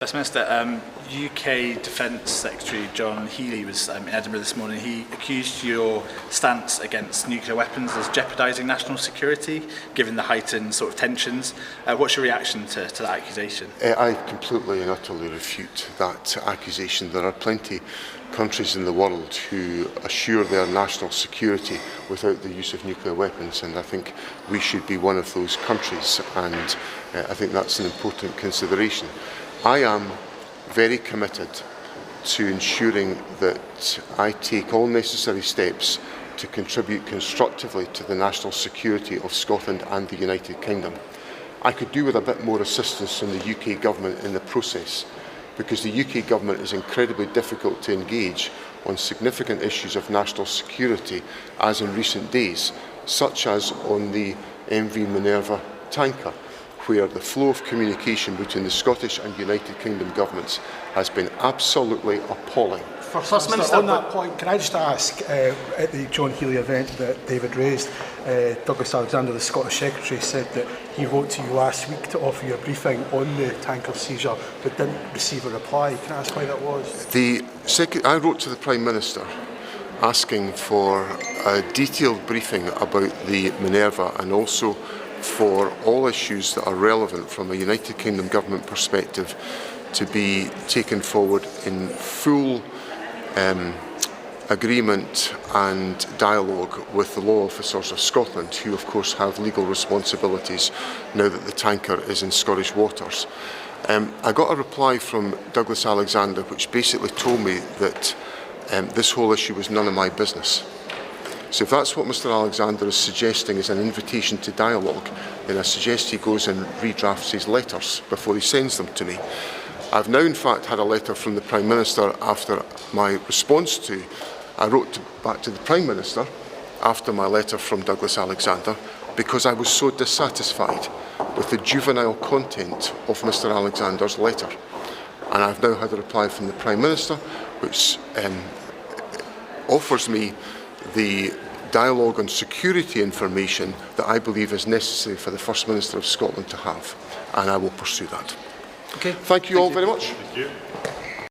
First Minister, UK Defence Secretary John Swinney was in Edinburgh this morning. He accused your stance against nuclear weapons as jeopardising national security, given the heightened sort of tensions. What's your reaction to that accusation? I completely and utterly refute that accusation. There are plenty countries in the world who assure their national security without the use of nuclear weapons, and I think we should be one of those countries, and I think that's an important consideration. I am very committed to ensuring that I take all necessary steps to contribute constructively to the national security of Scotland and the United Kingdom. I could do with a bit more assistance from the UK Government in the process, because the UK Government is incredibly difficult to engage on significant issues of national security, as in recent days, such as on the MV Minerva tanker, where the flow of communication between the Scottish and United Kingdom governments has been absolutely appalling. First Minister, on that point, can I just ask, at the John Healey event that David raised, Douglas Alexander, the Scottish Secretary, said that he wrote to you last week to offer you a briefing on the tanker seizure, but didn't receive a reply. Can I ask why that was? I wrote to the Prime Minister asking for a detailed briefing about the Minerva, and also for all issues that are relevant from a United Kingdom government perspective to be taken forward in full agreement and dialogue with the law officers of Scotland, who of course have legal responsibilities now that the tanker is in Scottish waters. I got a reply from Douglas Alexander which basically told me that this whole issue was none of my business. So if that's what Mr Alexander is suggesting is an invitation to dialogue, then I suggest he goes and redrafts his letters before he sends them to me. I've now in fact had a letter from the Prime Minister after my response to, I wrote back to the Prime Minister after my letter from Douglas Alexander, because I was so dissatisfied with the juvenile content of Mr Alexander's letter. And I've now had a reply from the Prime Minister which offers me the dialogue on security information that I believe is necessary for the First Minister of Scotland to have, and I will pursue that. Okay. Thank you all very much. Thank you.